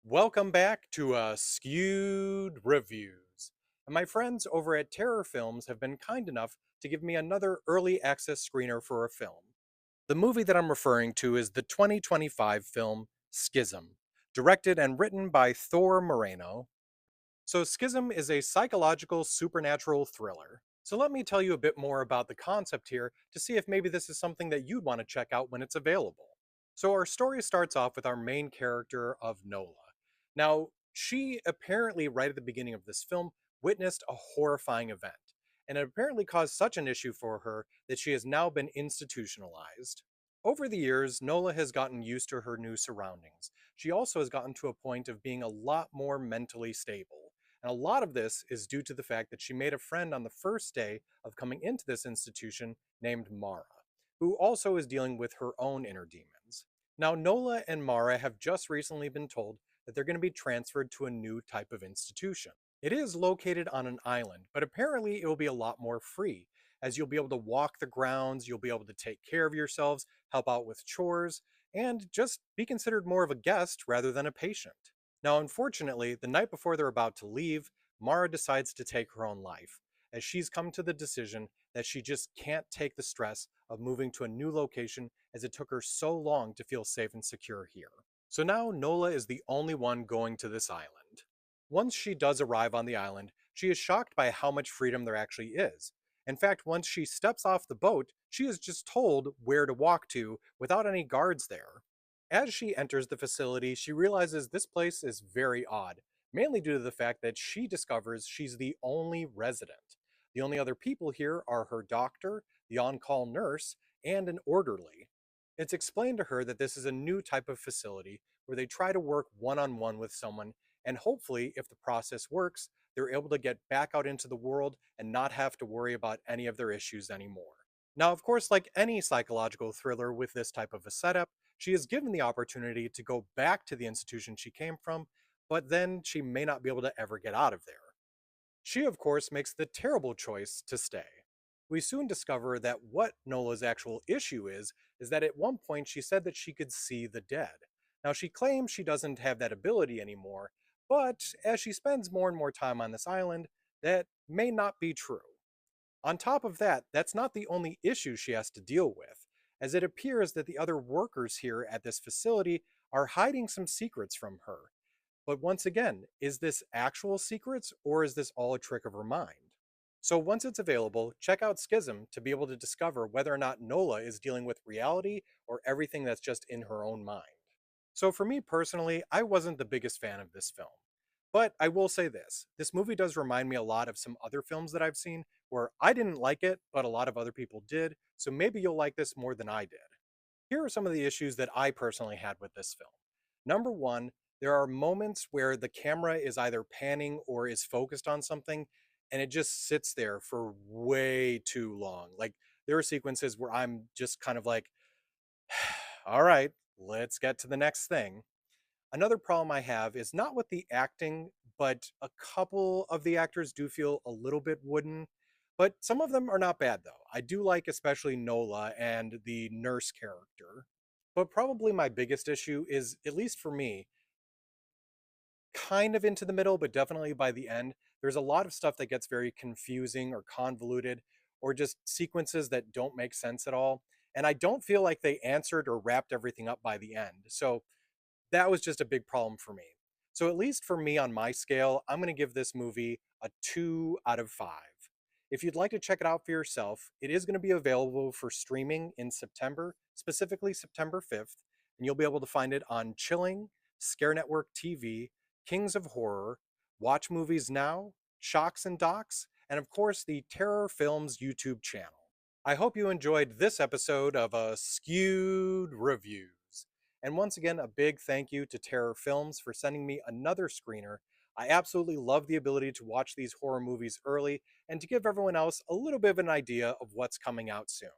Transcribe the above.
Welcome back to Askewed Reviews. And my friends over at Terror Films have been kind enough to give me another early access screener for a film. The movie that I'm referring to is the 2025 film Schism, directed and written by Thor Moreno. So, Schism is a psychological supernatural thriller. So, let me tell you a bit more about the concept here to see if maybe this is something that you'd want to check out when it's available. So, our story starts off with our main character of Nola. Now, she apparently, right at the beginning of this film, witnessed a horrifying event, and it apparently caused such an issue for her that she has now been institutionalized. Over the years, Nola has gotten used to her new surroundings. She also has gotten to a point of being a lot more mentally stable. And a lot of this is due to the fact that she made a friend on the first day of coming into this institution named Mara, who also is dealing with her own inner demons. Now, Nola and Mara have just recently been told that they're going to be transferred to a new type of institution. It is located on an island, but apparently it will be a lot more free, as you'll be able to walk the grounds, you'll be able to take care of yourselves, help out with chores, and just be considered more of a guest rather than a patient. Now, unfortunately, the night before they're about to leave, Mara decides to take her own life, as she's come to the decision that she just can't take the stress of moving to a new location as it took her so long to feel safe and secure here. So now Nola is the only one going to this island. Once she does arrive on the island, she is shocked by how much freedom there actually is. In fact, once she steps off the boat, she is just told where to walk to without any guards there. As she enters the facility, she realizes this place is very odd, mainly due to the fact that she discovers she's the only resident. The only other people here are her doctor, the on call nurse, and an orderly. It's explained to her that this is a new type of facility where they try to work one on one with someone, and hopefully, if the process works, they're able to get back out into the world and not have to worry about any of their issues anymore. Now, of course, like any psychological thriller with this type of a setup, she is given the opportunity to go back to the institution she came from, but then she may not be able to ever get out of there. She, of course, makes the terrible choice to stay. We soon discover that what Nola's actual issue is that at one point she said that she could see the dead. Now, she claims she doesn't have that ability anymore, but as she spends more and more time on this island, that may not be true. On top of that, that's not the only issue she has to deal with, as it appears that the other workers here at this facility are hiding some secrets from her. But once again, is this actual secrets or is this all a trick of her mind? So once it's available, check out Schism to be able to discover whether or not Nola is dealing with reality or everything that's just in her own mind. So for me personally, I wasn't the biggest fan of this film. But I will say this movie does remind me a lot of some other films that I've seen where I didn't like it, but a lot of other people did, so maybe you'll like this more than I did. Here are some of the issues that I personally had with this film. Number one, there are moments where the camera is either panning or is focused on something, and it just sits there for way too long. Like, there are sequences where I'm just kind of like, all right, let's get to the next thing. Another problem I have is not with the acting, but a couple of the actors do feel a little bit wooden. But some of them are not bad, though. I do like especially Nola and the nurse character. But probably my biggest issue is, at least for me, kind of into the middle, but definitely by the end, there's a lot of stuff that gets very confusing or convoluted, or just sequences that don't make sense at all. And I don't feel like they answered or wrapped everything up by the end. So that was just a big problem for me. So at least for me on my scale, I'm going to give this movie a 2 out of 5. If you'd like to check it out for yourself, it is going to be available for streaming in September, specifically September 5th, and you'll be able to find it on Chilling, Scare Network TV, Kings of Horror, Watch Movies Now, Shocks and Docs, and of course the Terror Films YouTube channel. I hope you enjoyed this episode of Skewed Reviews. And once again, a big thank you to Terror Films for sending me another screener. I absolutely love the ability to watch these horror movies early and to give everyone else a little bit of an idea of what's coming out soon.